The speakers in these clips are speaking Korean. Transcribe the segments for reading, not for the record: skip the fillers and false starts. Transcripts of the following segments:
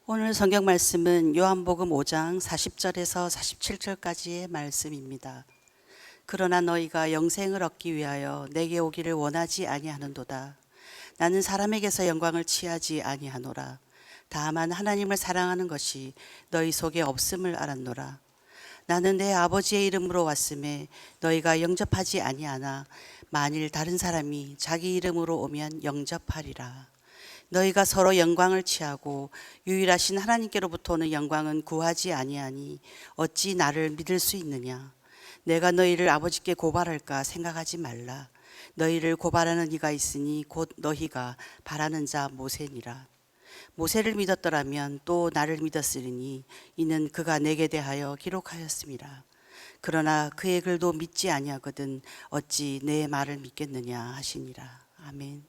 오늘 성경 말씀은 요한복음 5장 40절에서 47절까지의 말씀입니다. 그러나 너희가 영생을 얻기 위하여 내게 오기를 원하지 아니하는도다. 나는 사람에게서 영광을 취하지 아니하노라. 다만 하나님을 사랑하는 것이 너희 속에 없음을 알았노라. 나는 내 아버지의 이름으로 왔음에 너희가 영접하지 아니하나 만일 다른 사람이 자기 이름으로 오면 영접하리라. 너희가 서로 영광을 취하고 유일하신 하나님께로부터 오는 영광은 구하지 아니하니 어찌 나를 믿을 수 있느냐. 내가 너희를 아버지께 고발할까 생각하지 말라. 너희를 고발하는 이가 있으니 곧 너희가 바라는 자 모세니라. 모세를 믿었더라면 또 나를 믿었으리니 이는 그가 내게 대하여 기록하였음이라. 그러나 그의 글도 믿지 아니하거든 어찌 내 말을 믿겠느냐 하시니라. 아멘.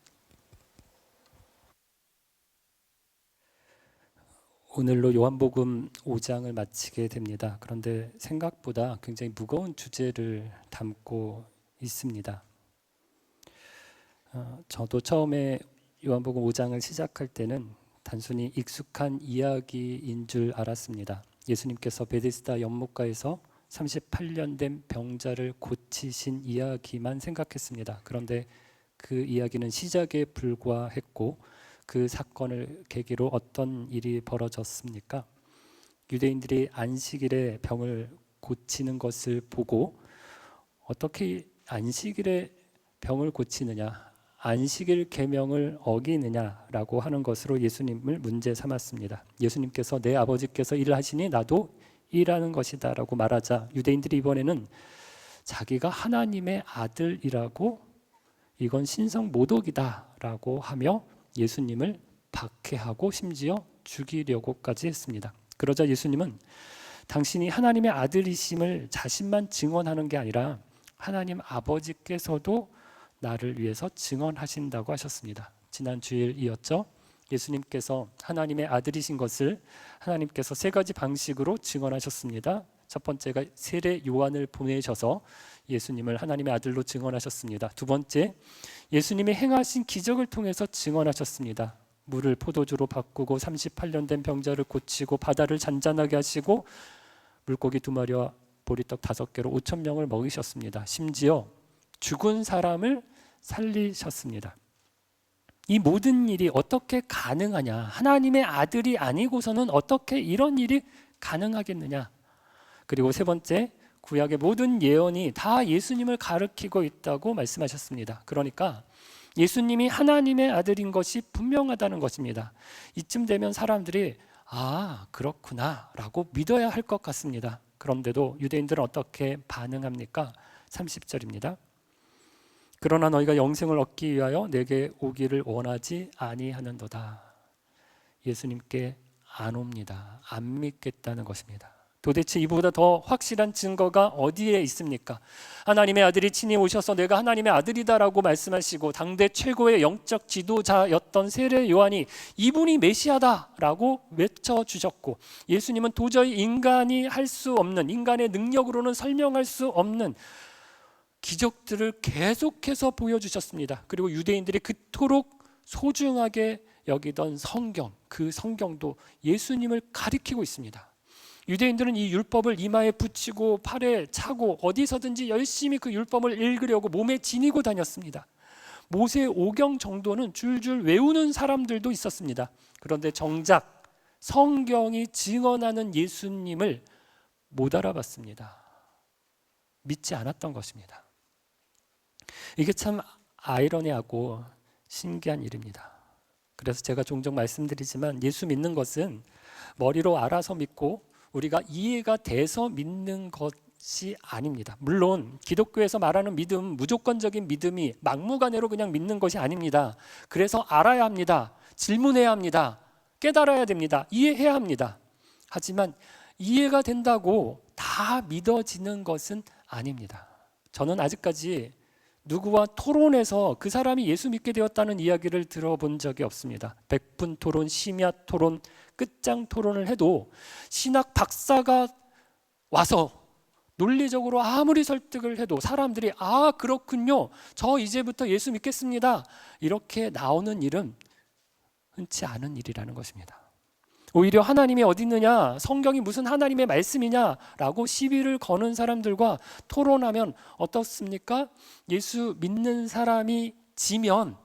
오늘로 요한복음 5장을 마치게 됩니다. 그런데 생각보다 굉장히 무거운 주제를 담고 있습니다. 저도 처음에 요한복음 5장을 시작할 때는 단순히 익숙한 이야기인 줄 알았습니다. 예수님께서 베데스다 연못가에서 38년 된 병자를 고치신 이야기만 생각했습니다. 그런데 그 이야기는 시작에 불과했고 그 사건을 계기로 어떤 일이 벌어졌습니까? 유대인들이 안식일에 병을 고치는 것을 보고 어떻게 안식일에 병을 고치느냐, 안식일 계명을 어기느냐라고 하는 것으로 예수님을 문제 삼았습니다. 예수님께서 내 아버지께서 일을 하시니 나도 일하는 것이다 라고 말하자 유대인들이 이번에는 자기가 하나님의 아들이라고 이건 신성 모독이다 라고 하며 예수님을 박해하고 심지어 죽이려고까지 했습니다. 그러자 예수님은 당신이 하나님의 아들이심을 자신만 증언하는 게 아니라 하나님 아버지께서도 나를 위해서 증언하신다고 하셨습니다. 지난 주일이었죠. 예수님께서 하나님의 아들이신 것을 하나님께서 세 가지 방식으로 증언하셨습니다. 첫 번째가 세례 요한을 보내셔서 예수님을 하나님의 아들로 증언하셨습니다. 두 번째, 예수님이 행하신 기적을 통해서 증언하셨습니다. 물을 포도주로 바꾸고 38년 된 병자를 고치고 바다를 잔잔하게 하시고 물고기 2마리와 보리떡 5개로 5천 명을 먹이셨습니다. 심지어 죽은 사람을 살리셨습니다. 이 모든 일이 어떻게 가능하냐? 하나님의 아들이 아니고서는 어떻게 이런 일이 가능하겠느냐? 그리고 세 번째, 구약의 모든 예언이 다 예수님을 가리키고 있다고 말씀하셨습니다. 그러니까 예수님이 하나님의 아들인 것이 분명하다는 것입니다. 이쯤 되면 사람들이 그렇구나 라고 믿어야 할 것 같습니다. 그런데도 유대인들은 어떻게 반응합니까? 30절입니다. 그러나 너희가 영생을 얻기 위하여 내게 오기를 원하지 아니하는도다. 예수님께 안 옵니다. 안 믿겠다는 것입니다. 도대체 이보다 더 확실한 증거가 어디에 있습니까? 하나님의 아들이 친히 오셔서 내가 하나님의 아들이다라고 말씀하시고 당대 최고의 영적 지도자였던 세례 요한이 이분이 메시아다라고 외쳐주셨고 예수님은 도저히 인간이 할 수 없는, 인간의 능력으로는 설명할 수 없는 기적들을 계속해서 보여주셨습니다. 그리고 유대인들이 그토록 소중하게 여기던 성경, 그 성경도 예수님을 가리키고 있습니다. 유대인들은 이 율법을 이마에 붙이고 팔에 차고 어디서든지 열심히 그 율법을 읽으려고 몸에 지니고 다녔습니다. 모세 오경 정도는 줄줄 외우는 사람들도 있었습니다. 그런데 정작 성경이 증언하는 예수님을 못 알아봤습니다. 믿지 않았던 것입니다. 이게 참 아이러니하고 신기한 일입니다. 그래서 제가 종종 말씀드리지만 예수 믿는 것은 머리로 알아서 믿고 우리가 이해가 돼서 믿는 것이 아닙니다. 물론 기독교에서 말하는 믿음, 무조건적인 믿음이 막무가내로 그냥 믿는 것이 아닙니다. 그래서 알아야 합니다. 질문해야 합니다. 깨달아야 됩니다. 이해해야 합니다. 하지만 이해가 된다고 다 믿어지는 것은 아닙니다. 저는 아직까지 누구와 토론해서 그 사람이 예수 믿게 되었다는 이야기를 들어본 적이 없습니다. 100분 토론, 심야 토론, 끝장 토론을 해도 신학 박사가 와서 논리적으로 아무리 설득을 해도 사람들이 그렇군요, 저 이제부터 예수 믿겠습니다, 이렇게 나오는 일은 흔치 않은 일이라는 것입니다. 오히려 하나님이 어디 있느냐, 성경이 무슨 하나님의 말씀이냐라고 시비를 거는 사람들과 토론하면 어떻습니까? 예수 믿는 사람이 지면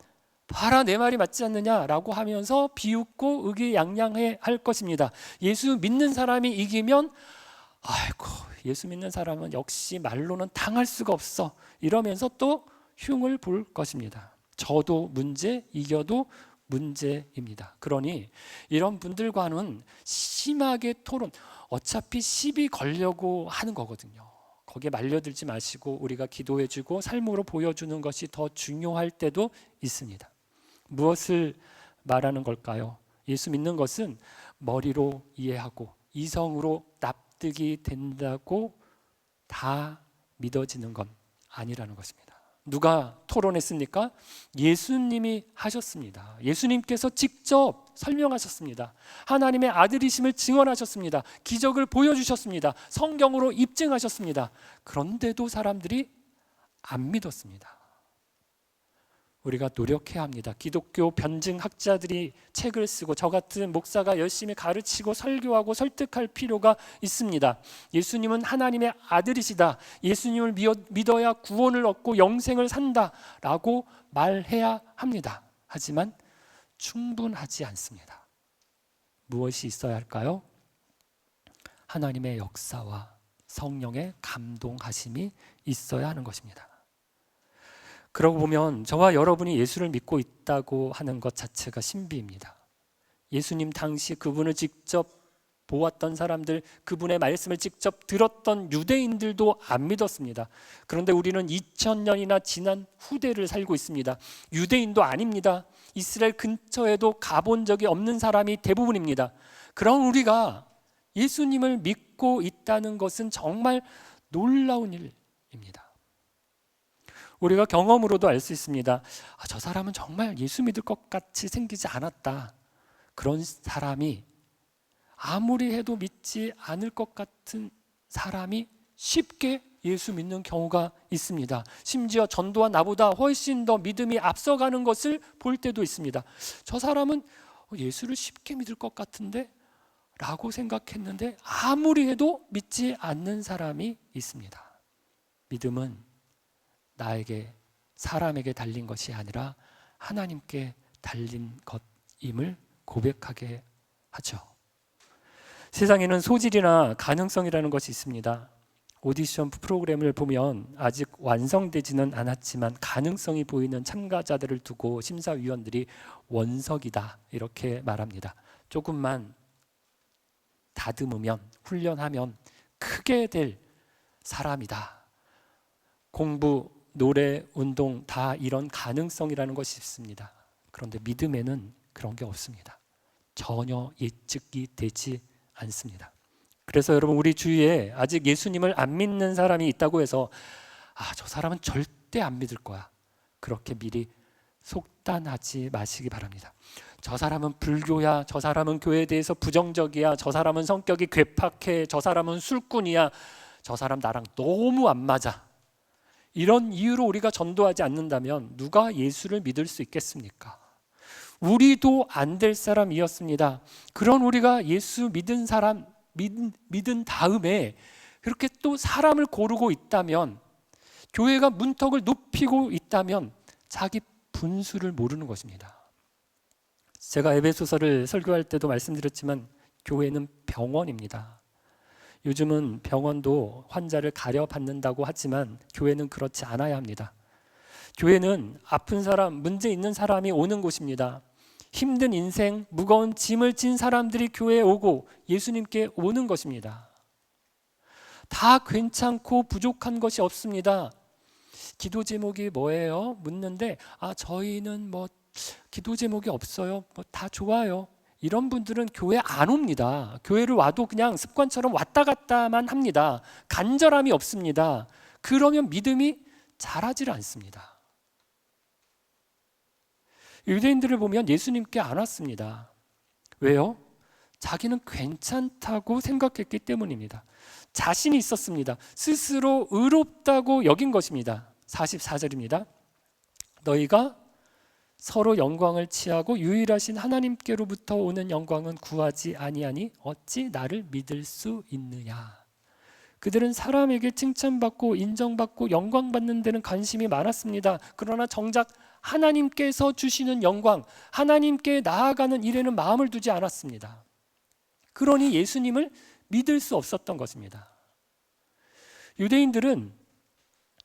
봐라 내 말이 맞지 않느냐라고 하면서 비웃고 의기양양해 할 것입니다. 예수 믿는 사람이 이기면 아이고 예수 믿는 사람은 역시 말로는 당할 수가 없어 이러면서 또 흉을 볼 것입니다. 저도 문제, 이겨도 문제입니다. 그러니 이런 분들과는 심하게 토론, 어차피 시비 걸려고 하는 거거든요. 거기에 말려들지 마시고 우리가 기도해주고 삶으로 보여주는 것이 더 중요할 때도 있습니다. 무엇을 말하는 걸까요? 예수 믿는 것은 머리로 이해하고 이성으로 납득이 된다고 다 믿어지는 건 아니라는 것입니다. 누가 토론했습니까? 예수님이 하셨습니다. 예수님께서 직접 설명하셨습니다. 하나님의 아들이심을 증언하셨습니다. 기적을 보여주셨습니다. 성경으로 입증하셨습니다. 그런데도 사람들이 안 믿었습니다. 우리가 노력해야 합니다. 기독교 변증학자들이 책을 쓰고 저 같은 목사가 열심히 가르치고 설교하고 설득할 필요가 있습니다. 예수님은 하나님의 아들이시다. 예수님을 믿어야 구원을 얻고 영생을 산다라고 말해야 합니다. 하지만 충분하지 않습니다. 무엇이 있어야 할까요? 하나님의 역사와 성령의 감동하심이 있어야 하는 것입니다. 그러고 보면 저와 여러분이 예수를 믿고 있다고 하는 것 자체가 신비입니다. 예수님 당시 그분을 직접 보았던 사람들, 그분의 말씀을 직접 들었던 유대인들도 안 믿었습니다. 그런데 우리는 2000년이나 지난 후대를 살고 있습니다. 유대인도 아닙니다. 이스라엘 근처에도 가본 적이 없는 사람이 대부분입니다. 그럼 우리가 예수님을 믿고 있다는 것은 정말 놀라운 일입니다. 우리가 경험으로도 알 수 있습니다. 저 사람은 정말 예수 믿을 것 같이 생기지 않았다. 그런 사람이 아무리 해도 믿지 않을 것 같은 사람이 쉽게 예수 믿는 경우가 있습니다. 심지어 전도와 나보다 훨씬 더 믿음이 앞서가는 것을 볼 때도 있습니다. 저 사람은 예수를 쉽게 믿을 것 같은데 라고 생각했는데 아무리 해도 믿지 않는 사람이 있습니다. 믿음은 나에게, 사람에게 달린 것이 아니라 하나님께 달린 것임을 고백하게 하죠. 세상에는 소질이나 가능성이라는 것이 있습니다. 오디션 프로그램을 보면 아직 완성되지는 않았지만 가능성이 보이는 참가자들을 두고 심사위원들이 원석이다 이렇게 말합니다. 조금만 다듬으면, 훈련하면 크게 될 사람이다. 공부, 노래, 운동 다 이런 가능성이라는 것이 있습니다. 그런데 믿음에는 그런 게 없습니다. 전혀 예측이 되지 않습니다. 그래서 여러분 우리 주위에 아직 예수님을 안 믿는 사람이 있다고 해서 저 사람은 절대 안 믿을 거야. 그렇게 미리 속단하지 마시기 바랍니다. 저 사람은 불교야. 저 사람은 교회에 대해서 부정적이야. 저 사람은 성격이 괴팍해. 저 사람은 술꾼이야. 저 사람 나랑 너무 안 맞아. 이런 이유로 우리가 전도하지 않는다면 누가 예수를 믿을 수 있겠습니까? 우리도 안 될 사람이었습니다. 그런 우리가 예수 믿은 사람, 믿은 다음에 그렇게 또 사람을 고르고 있다면, 교회가 문턱을 높이고 있다면 자기 분수를 모르는 것입니다. 제가 에베소서를 설교할 때도 말씀드렸지만 교회는 병원입니다. 요즘은 병원도 환자를 가려받는다고 하지만 교회는 그렇지 않아야 합니다. 교회는 아픈 사람, 문제 있는 사람이 오는 곳입니다. 힘든 인생, 무거운 짐을 진 사람들이 교회에 오고 예수님께 오는 것입니다. 다 괜찮고 부족한 것이 없습니다. 기도 제목이 뭐예요? 묻는데 저희는 기도 제목이 없어요. 다 좋아요. 이런 분들은 교회 안 옵니다. 교회를 와도 그냥 습관처럼 왔다 갔다만 합니다. 간절함이 없습니다. 그러면 믿음이 자라질 않습니다. 유대인들을 보면 예수님께 안 왔습니다. 왜요? 자기는 괜찮다고 생각했기 때문입니다. 자신이 있었습니다. 스스로 의롭다고 여긴 것입니다. 44절입니다. 너희가 서로 영광을 취하고 유일하신 하나님께로부터 오는 영광은 구하지 아니하니 어찌 나를 믿을 수 있느냐. 그들은 사람에게 칭찬받고 인정받고 영광받는 데는 관심이 많았습니다. 그러나 정작 하나님께서 주시는 영광, 하나님께 나아가는 일에는 마음을 두지 않았습니다. 그러니 예수님을 믿을 수 없었던 것입니다. 유대인들은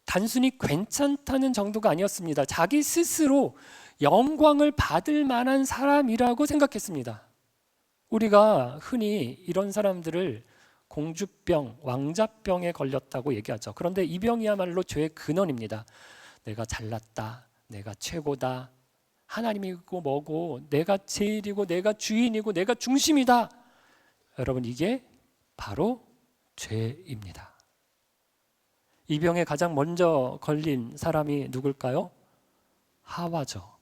단순히 괜찮다는 정도가 아니었습니다. 자기 스스로 영광을 받을 만한 사람이라고 생각했습니다. 우리가 흔히 이런 사람들을 공주병, 왕자병에 걸렸다고 얘기하죠. 그런데 이 병이야말로 죄의 근원입니다. 내가 잘났다, 내가 최고다, 하나님이고 뭐고, 내가 제일이고 내가 주인이고 내가 중심이다. 여러분, 이게 바로 죄입니다. 이 병에 가장 먼저 걸린 사람이 누굴까요? 하와죠.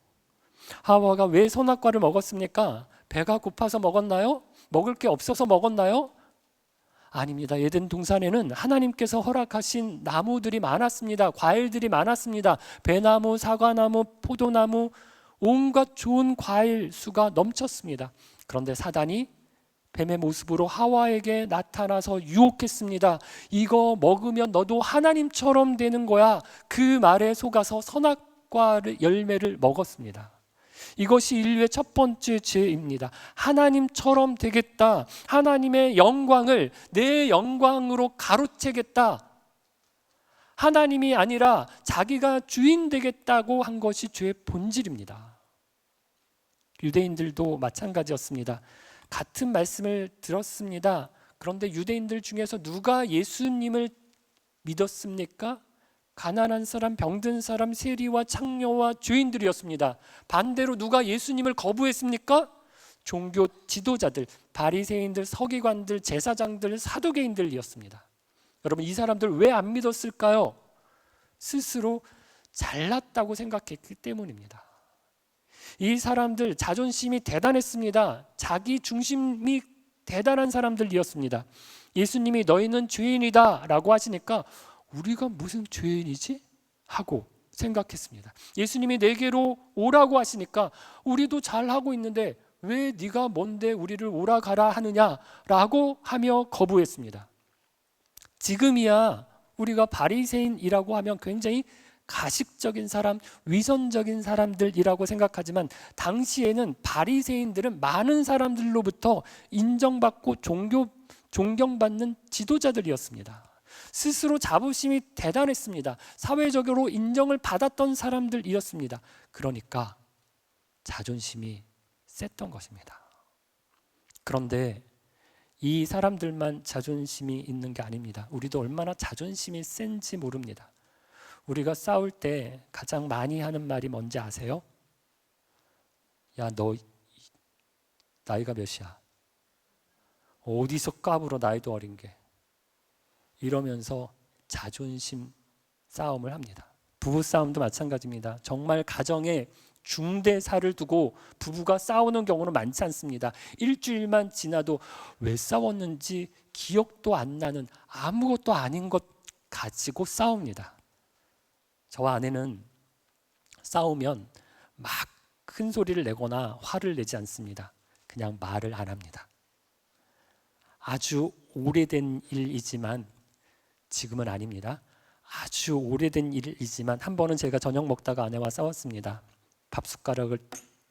하와가 왜 선악과를 먹었습니까? 배가 고파서 먹었나요? 먹을 게 없어서 먹었나요? 아닙니다. 에덴 동산에는 하나님께서 허락하신 나무들이 많았습니다. 과일들이 많았습니다. 배나무, 사과나무, 포도나무, 온갖 좋은 과일 수가 넘쳤습니다. 그런데 사단이 뱀의 모습으로 하와에게 나타나서 유혹했습니다. 이거 먹으면 너도 하나님처럼 되는 거야. 그 말에 속아서 선악과 열매를 먹었습니다. 이것이 인류의 첫 번째 죄입니다. 하나님처럼 되겠다. 하나님의 영광을 내 영광으로 가로채겠다. 하나님이 아니라 자기가 주인 되겠다고 한 것이 죄의 본질입니다. 유대인들도 마찬가지였습니다. 같은 말씀을 들었습니다. 그런데 유대인들 중에서 누가 예수님을 믿었습니까? 가난한 사람, 병든 사람, 세리와 창녀와 죄인들이었습니다. 반대로 누가 예수님을 거부했습니까? 종교 지도자들, 바리새인들, 서기관들, 제사장들, 사두개인들이었습니다. 여러분, 이 사람들 왜 안 믿었을까요? 스스로 잘났다고 생각했기 때문입니다. 이 사람들 자존심이 대단했습니다. 자기 중심이 대단한 사람들이었습니다. 예수님이 너희는 죄인이다 라고 하시니까 우리가 무슨 죄인이지? 하고 생각했습니다. 예수님이 내게로 오라고 하시니까 우리도 잘하고 있는데 왜 네가 뭔데 우리를 오라 가라 하느냐라고 하며 거부했습니다. 지금이야 우리가 바리새인이라고 하면 굉장히 가식적인 사람, 위선적인 사람들이라고 생각하지만 당시에는 바리새인들은 많은 사람들로부터 인정받고 존경받는 지도자들이었습니다. 스스로 자부심이 대단했습니다. 사회적으로 인정을 받았던 사람들이었습니다. 그러니까 자존심이 셌던 것입니다. 그런데 이 사람들만 자존심이 있는 게 아닙니다. 우리도 얼마나 자존심이 센지 모릅니다. 우리가 싸울 때 가장 많이 하는 말이 뭔지 아세요? 야, 너 나이가 몇이야? 어디서 까불어, 나이도 어린 게. 이러면서 자존심 싸움을 합니다. 부부싸움도 마찬가지입니다. 정말 가정에 중대사를 두고 부부가 싸우는 경우는 많지 않습니다. 일주일만 지나도 왜 싸웠는지 기억도 안 나는 아무것도 아닌 것 가지고 싸웁니다. 저와 아내는 싸우면 막 큰 소리를 내거나 화를 내지 않습니다. 그냥 말을 안 합니다. 아주 오래된 일이지만 지금은 아닙니다. 아주 오래된 일이지만 한 번은 제가 저녁 먹다가 아내와 싸웠습니다. 밥 숟가락을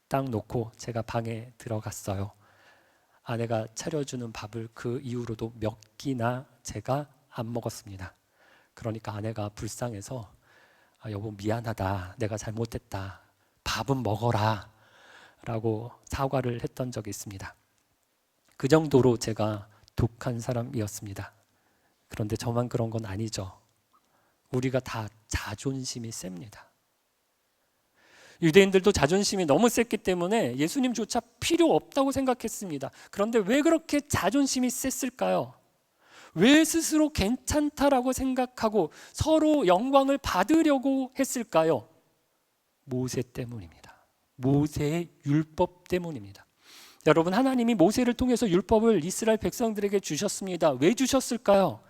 딱 놓고 제가 방에 들어갔어요. 아내가 차려주는 밥을 그 이후로도 몇 끼나 제가 안 먹었습니다. 그러니까 아내가 불쌍해서 여보 미안하다, 내가 잘못했다, 밥은 먹어라 라고 사과를 했던 적이 있습니다. 그 정도로 제가 독한 사람이었습니다. 그런데 저만 그런 건 아니죠. 우리가 다 자존심이 셉니다. 유대인들도 자존심이 너무 셌기 때문에 예수님조차 필요 없다고 생각했습니다. 그런데 왜 그렇게 자존심이 셌을까요? 왜 스스로 괜찮다라고 생각하고 서로 영광을 받으려고 했을까요? 모세 때문입니다. 모세의 율법 때문입니다. 여러분, 하나님이 모세를 통해서 율법을 이스라엘 백성들에게 주셨습니다. 왜 주셨을까요?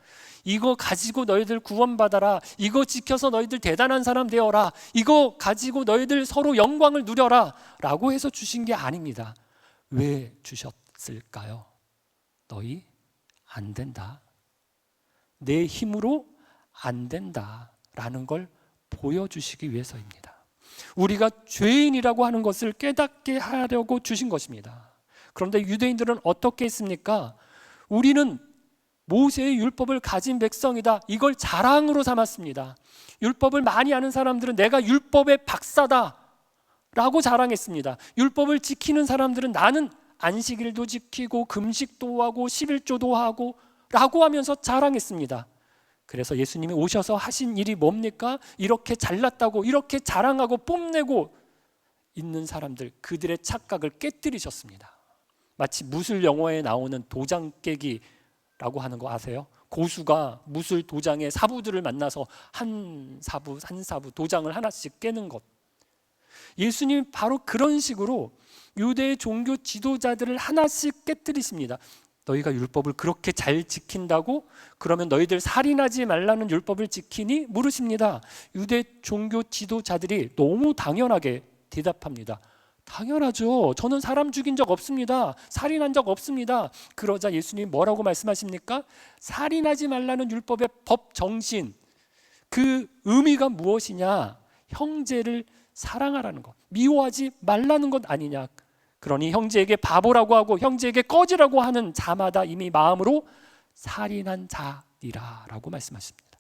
이거 가지고 너희들 구원받아라. 이거 지켜서 너희들 대단한 사람 되어라. 이거 가지고 너희들 서로 영광을 누려라 라고 해서 주신 게 아닙니다. 왜 주셨을까요? 너희 안 된다. 내 힘으로 안 된다라는 걸 보여주시기 위해서입니다. 우리가 죄인이라고 하는 것을 깨닫게 하려고 주신 것입니다. 그런데 유대인들은 어떻게 했습니까? 우리는 모세의 율법을 가진 백성이다. 이걸 자랑으로 삼았습니다. 율법을 많이 아는 사람들은 내가 율법의 박사다 라고 자랑했습니다. 율법을 지키는 사람들은 나는 안식일도 지키고 금식도 하고 11조도 하고 라고 하면서 자랑했습니다. 그래서 예수님이 오셔서 하신 일이 뭡니까? 이렇게 잘났다고 이렇게 자랑하고 뽐내고 있는 사람들, 그들의 착각을 깨뜨리셨습니다. 마치 무술 영화에 나오는 도장 깨기라고 하는 거 아세요? 고수가 무술 도장의 사부들을 만나서 한 사부 한 사부 도장을 하나씩 깨는 것. 예수님이 바로 그런 식으로 유대 종교 지도자들을 하나씩 깨뜨리십니다. 너희가 율법을 그렇게 잘 지킨다고? 그러면 너희들 살인하지 말라는 율법을 지키니? 물으십니다. 유대 종교 지도자들이 너무 당연하게 대답합니다. 당연하죠. 저는 사람 죽인 적 없습니다. 살인한 적 없습니다. 그러자 예수님 뭐라고 말씀하십니까? 살인하지 말라는 율법의 법 정신, 그 의미가 무엇이냐? 형제를 사랑하라는 것, 미워하지 말라는 것 아니냐? 그러니 형제에게 바보라고 하고 형제에게 꺼지라고 하는 자마다 이미 마음으로 살인한 자니라 라고 말씀하십니다.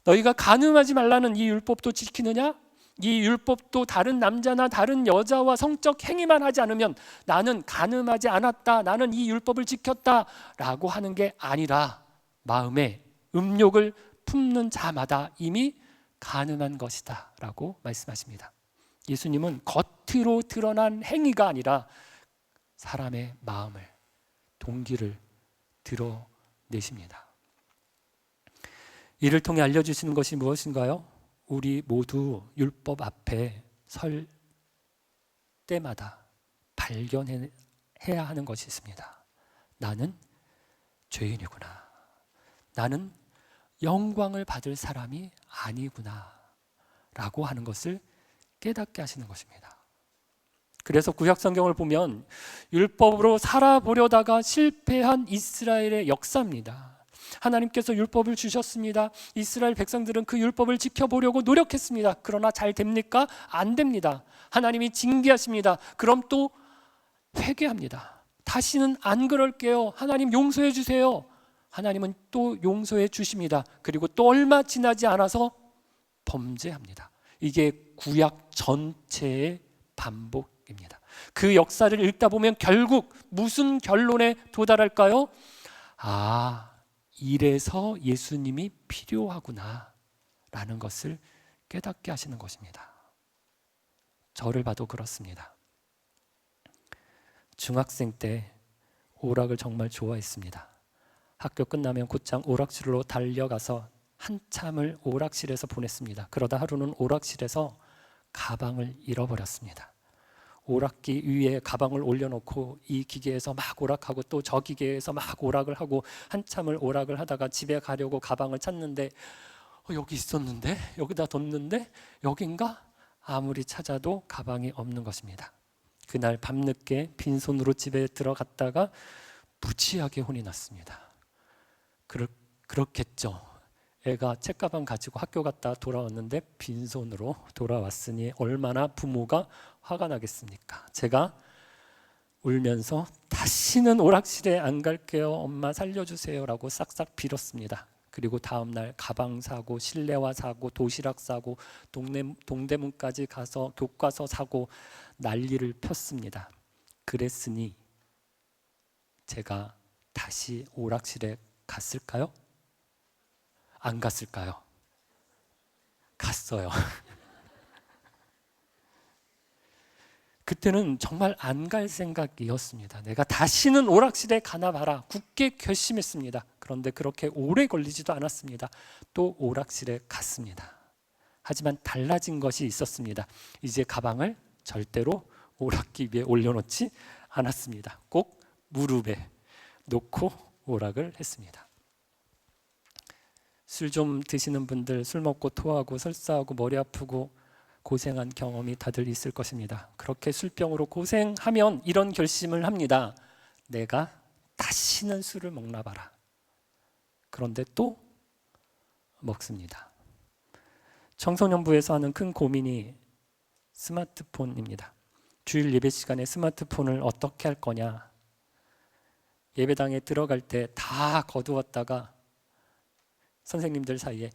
너희가 간음하지 말라는 이 율법도 지키느냐? 이 율법도 다른 남자나 다른 여자와 성적 행위만 하지 않으면 나는 간음하지 않았다, 나는 이 율법을 지켰다 라고 하는 게 아니라 마음에 음욕을 품는 자마다 이미 간음한 것이다 라고 말씀하십니다. 예수님은 겉으로 드러난 행위가 아니라 사람의 마음을, 동기를 드러내십니다. 이를 통해 알려주시는 것이 무엇인가요? 우리 모두 율법 앞에 설 때마다 발견해야 하는 것이 있습니다. 나는 죄인이구나. 나는 영광을 받을 사람이 아니구나 라고 하는 것을 깨닫게 하시는 것입니다. 그래서 구약 성경을 보면 율법으로 살아보려다가 실패한 이스라엘의 역사입니다. 하나님께서 율법을 주셨습니다. 이스라엘 백성들은 그 율법을 지켜보려고 노력했습니다. 그러나 잘 됩니까? 안 됩니다. 하나님이 징계하십니다. 그럼 또 회개합니다. 다시는 안 그럴게요. 하나님 용서해 주세요. 하나님은 또 용서해 주십니다. 그리고 또 얼마 지나지 않아서 범죄합니다. 이게 구약 전체의 반복입니다. 그 역사를 읽다 보면 결국 무슨 결론에 도달할까요? 아, 이래서 예수님이 필요하구나 라는 것을 깨닫게 하시는 것입니다. 저를 봐도 그렇습니다. 중학생 때 오락을 정말 좋아했습니다. 학교 끝나면 곧장 오락실로 달려가서 한참을 오락실에서 보냈습니다. 그러다 하루는 오락실에서 가방을 잃어버렸습니다. 오락기 위에 가방을 올려놓고 이 기계에서 막 오락하고 또 저 기계에서 막 오락을 하고 한참을 오락을 하다가 집에 가려고 가방을 찾는데 여기 있었는데? 여기다 뒀는데? 여긴가? 아무리 찾아도 가방이 없는 것입니다. 그날 밤늦게 빈손으로 집에 들어갔다가 무지하게 혼이 났습니다. 그렇겠죠. 애가 책가방 가지고 학교 갔다 돌아왔는데 빈손으로 돌아왔으니 얼마나 부모가 화가 나겠습니까? 제가 울면서 다시는 오락실에 안 갈게요. 엄마 살려주세요 라고 싹싹 빌었습니다. 그리고 다음날 가방 사고 실내화 사고 도시락 사고 동대문까지 가서 교과서 사고 난리를 폈습니다. 그랬으니 제가 다시 오락실에 갔을까요? 안 갔을까요? 갔어요. 그때는 정말 안 갈 생각이었습니다. 내가 다시는 오락실에 가나 봐라. 굳게 결심했습니다. 그런데 그렇게 오래 걸리지도 않았습니다. 또 오락실에 갔습니다. 하지만 달라진 것이 있었습니다. 이제 가방을 절대로 오락기 위에 올려놓지 않았습니다. 꼭 무릎에 놓고 오락을 했습니다. 술 좀 드시는 분들, 술 먹고 토하고 설사하고 머리 아프고 고생한 경험이 다들 있을 것입니다. 그렇게 술병으로 고생하면 이런 결심을 합니다. 내가 다시는 술을 먹나 봐라. 그런데 또 먹습니다. 청소년부에서 하는 큰 고민이 스마트폰입니다. 주일 예배 시간에 스마트폰을 어떻게 할 거냐. 예배당에 들어갈 때 다 거두었다가 선생님들 사이에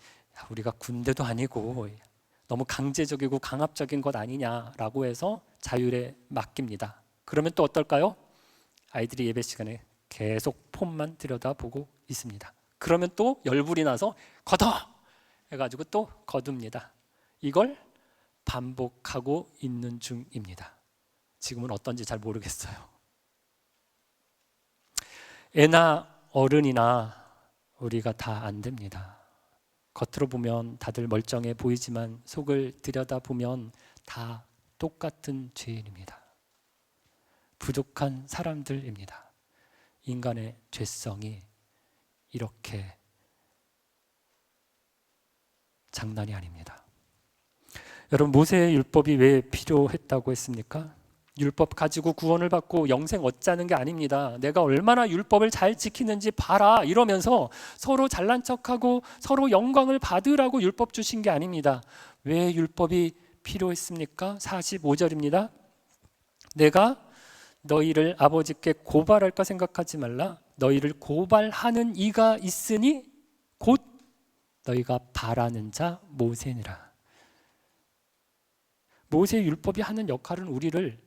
우리가 군대도 아니고 너무 강제적이고 강압적인 것 아니냐라고 해서 자율에 맡깁니다. 그러면 또 어떨까요? 아이들이 예배 시간에 계속 폰만 들여다보고 있습니다. 그러면 또 열불이 나서 걷어! 해가지고 또 거둡니다. 이걸 반복하고 있는 중입니다. 지금은 어떤지 잘 모르겠어요. 애나 어른이나 우리가 다 안 됩니다. 겉으로 보면 다들 멀쩡해 보이지만 속을 들여다보면 다 똑같은 죄인입니다. 부족한 사람들입니다. 인간의 죄성이 이렇게 장난이 아닙니다. 여러분, 모세의 율법이 왜 필요했다고 했습니까? 율법 가지고 구원을 받고 영생 얻자는 게 아닙니다. 내가 얼마나 율법을 잘 지키는지 봐라 이러면서 서로 잘난 척하고 서로 영광을 받으라고 율법 주신 게 아닙니다. 왜 율법이 필요했습니까? 45절입니다. 내가 너희를 아버지께 고발할까 생각하지 말라. 너희를 고발하는 이가 있으니 곧 너희가 바라는 자 모세니라. 모세의 율법이 하는 역할은 우리를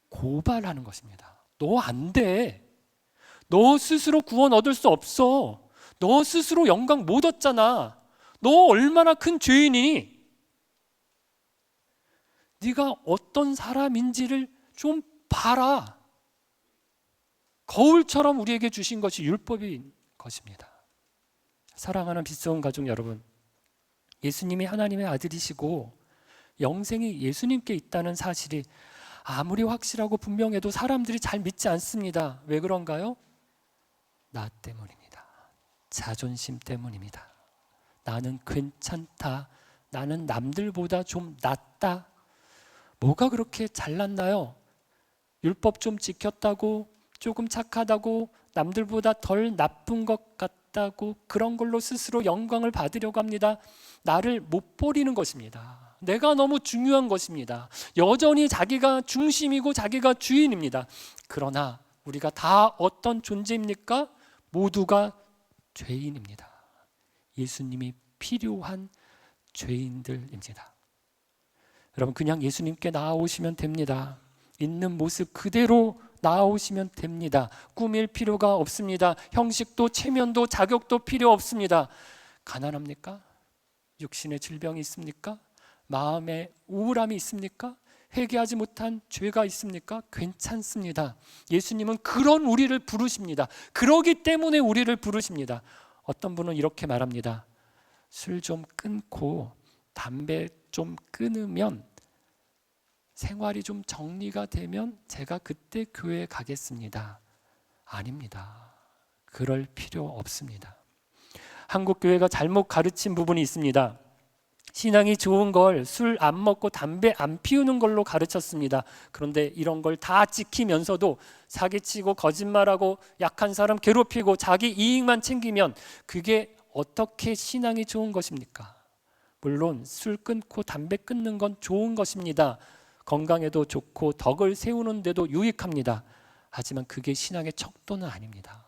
고발하는 것입니다. 너 안 돼. 너 스스로 구원 얻을 수 없어. 너 스스로 영광 못 얻잖아. 너 얼마나 큰 죄인이니? 네가 어떤 사람인지를 좀 봐라. 거울처럼 우리에게 주신 것이 율법인 것입니다. 사랑하는 빛소음 가족 여러분, 예수님이 하나님의 아들이시고 영생이 예수님께 있다는 사실이 아무리 확실하고 분명해도 사람들이 잘 믿지 않습니다. 왜 그런가요? 나 때문입니다. 자존심 때문입니다. 나는 괜찮다. 나는 남들보다 좀 낫다. 뭐가 그렇게 잘났나요? 율법 좀 지켰다고, 조금 착하다고, 남들보다 덜 나쁜 것 같다고 그런 걸로 스스로 영광을 받으려고 합니다. 나를 못 버리는 것입니다. 내가 너무 중요한 것입니다. 여전히 자기가 중심이고 자기가 주인입니다. 그러나 우리가 다 어떤 존재입니까? 모두가 죄인입니다. 예수님이 필요한 죄인들입니다. 여러분, 그냥 예수님께 나아오시면 됩니다. 있는 모습 그대로 나아오시면 됩니다. 꾸밀 필요가 없습니다. 형식도 체면도 자격도 필요 없습니다. 가난합니까? 육신의 질병이 있습니까? 마음의 우울함이 있습니까? 회개하지 못한 죄가 있습니까? 괜찮습니다. 예수님은 그런 우리를 부르십니다. 그러기 때문에 우리를 부르십니다. 어떤 분은 이렇게 말합니다. 술 좀 끊고 담배 좀 끊으면, 생활이 좀 정리가 되면 제가 그때 교회에 가겠습니다. 아닙니다. 그럴 필요 없습니다. 한국 교회가 잘못 가르친 부분이 있습니다. 신앙이 좋은 걸 술 안 먹고 담배 안 피우는 걸로 가르쳤습니다. 그런데 이런 걸 다 지키면서도 사기치고 거짓말하고 약한 사람 괴롭히고 자기 이익만 챙기면 그게 어떻게 신앙이 좋은 것입니까? 물론 술 끊고 담배 끊는 건 좋은 것입니다. 건강에도 좋고 덕을 세우는 데도 유익합니다. 하지만 그게 신앙의 척도는 아닙니다.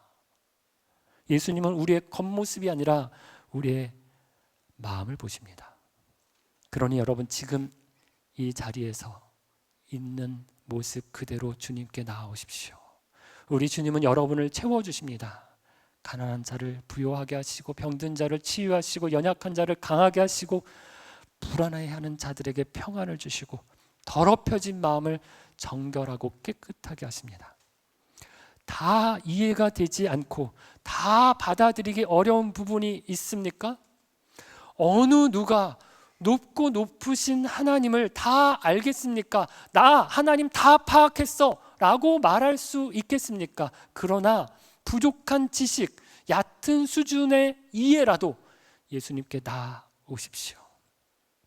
예수님은 우리의 겉모습이 아니라 우리의 마음을 보십니다. 그러니 여러분, 지금 이 자리에서 있는 모습 그대로 주님께 나아오십시오. 우리 주님은 여러분을 채워주십니다. 가난한 자를 부요하게 하시고 병든 자를 치유하시고 연약한 자를 강하게 하시고 불안해하는 자들에게 평안을 주시고 더럽혀진 마음을 정결하고 깨끗하게 하십니다. 다 이해가 되지 않고 다 받아들이기 어려운 부분이 있습니까? 어느 누가 높고 높으신 하나님을 다 알겠습니까? 나 하나님 다 파악했어 라고 말할 수 있겠습니까? 그러나 부족한 지식, 얕은 수준의 이해라도 예수님께 나아오십시오.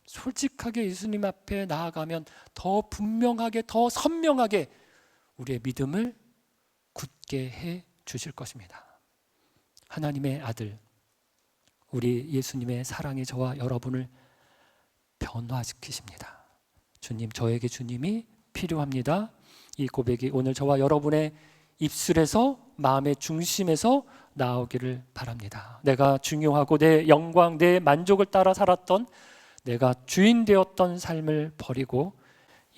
솔직하게 예수님 앞에 나아가면 더 분명하게, 더 선명하게 우리의 믿음을 굳게 해 주실 것입니다. 하나님의 아들, 우리 예수님의 사랑이 저와 여러분을 변화시키십니다. 주님, 저에게 주님이 필요합니다. 이 고백이 오늘 저와 여러분의 입술에서, 마음의 중심에서 나오기를 바랍니다. 내가 중요하고 내 영광, 내 만족을 따라 살았던, 내가 주인 되었던 삶을 버리고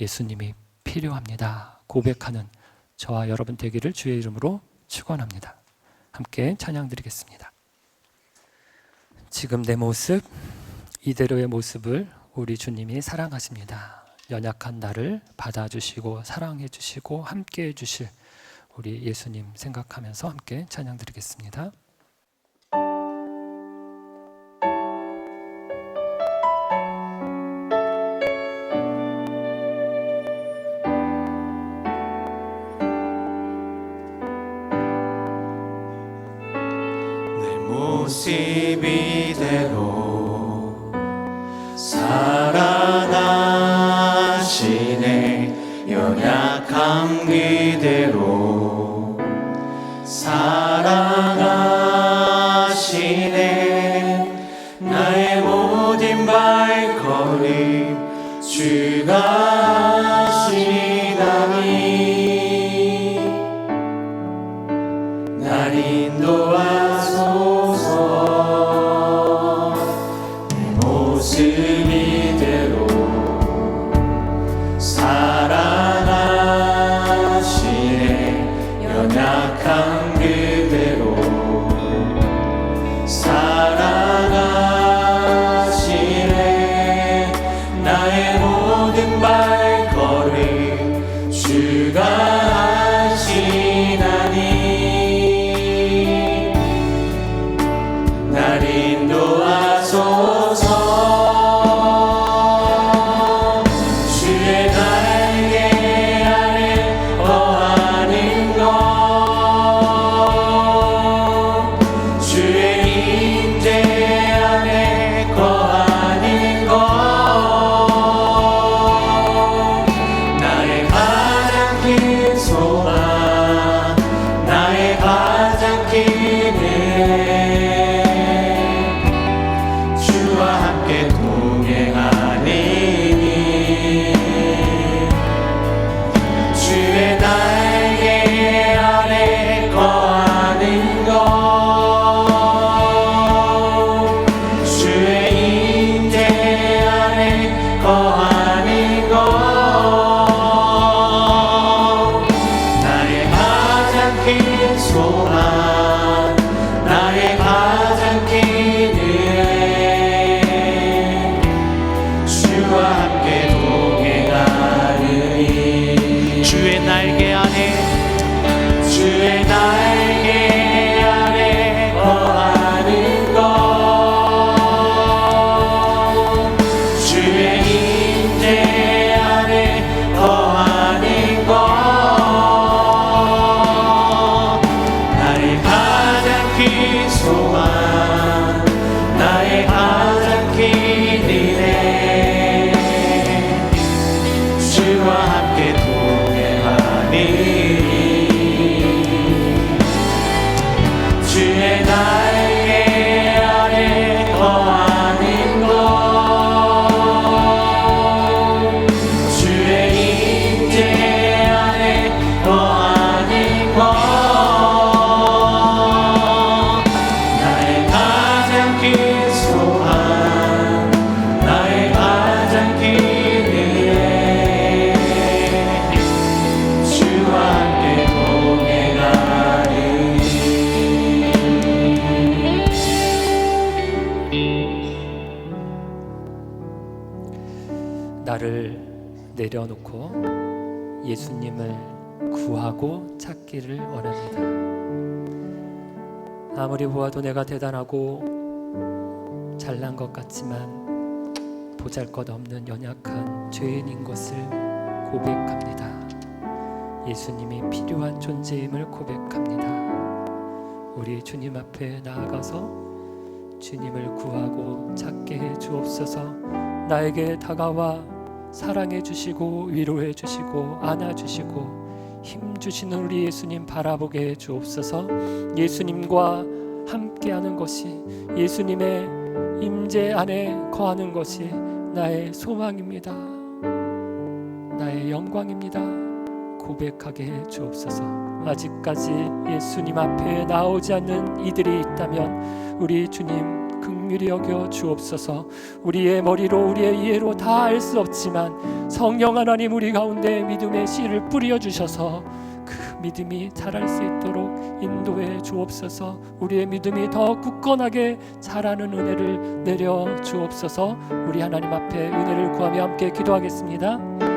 예수님이 필요합니다. 고백하는 저와 여러분 되기를 주의 이름으로 축원합니다. 함께 찬양 드리겠습니다. 지금 내 모습, 이대로의 모습을 우리 주님이 사랑하십니다. 연약한 나를 받아주시고 사랑해 주시고 함께 해주실 우리 예수님 생각하면서 함께 찬양 드리겠습니다. 내 모습 이대로 사랑하시네. 연약한 그대로 사랑하시네. 나의 모든 발걸음 주가 하시나니 날 인도하소서. 내 모습 이대로 사랑하시네. 연약한 그대로 사랑하시네. 나의 모든 발걸음 주가 하시나니 날 인도하소서. 주의 날개 아래 거하는 것, 주의 임재 안에 거하는 것, 나의 가장 큰 소망, 나의 가장 큰 은혜, 주와 함께 동행하느니 주의 날개 아래 거하는 것, 주의 임재 안에 거하는 것, 나의 가장 큰 소망, 나의 가장 큰 은혜, 주와 함께 동행하느니 주의 날개 안에, 주의 날개 아래 거하는 것, 주의 임재 안에 거하는 것, 나의 가장 큰 소망, 나의 가장 큰 은혜, 주와 함께 동행하니 주의 날개 아래 거하는 것, 주의 임재 안에 거하는 것, 나의 가장 큰 소망, 나의 가장 큰 은혜, 주와 함께 동행하니 나를 내려놓고 예수님을 구하고 찾기를 원합니다. 아무리 보아도 내가 대단하고 잘난 것 같지만 보잘것없는 연약한 죄인인 것을 고백합니다. 예수님이 필요한 존재임을 고백합니다. 우리 주님 앞에 나아가서 주님을 구하고 찾게 해 주옵소서. 나에게 다가와 사랑해 주시고 위로해 주시고 안아 주시고 힘 주시는 우리 예수님 바라보게 해 주옵소서. 예수님과 함께하는 것이, 예수님의 임재 안에 거하는 것이 나의 소망입니다. 나의 영광입니다. 고백하게 해 주옵소서. 아직까지 예수님 앞에 나오지 않는 이들이 있다면 우리 주님 긍휼히 여겨 주옵소서. 우리의 머리로 우리의 이해로 다 알 수 없지만 성령 하나님 우리 가운데 믿음의 씨를 뿌려 주셔서 그 믿음이 자랄 수 있도록 인도해 주옵소서. 우리의 믿음이 더 굳건하게 자라는 은혜를 내려 주옵소서. 우리 하나님 앞에 은혜를 구하며 함께 기도하겠습니다.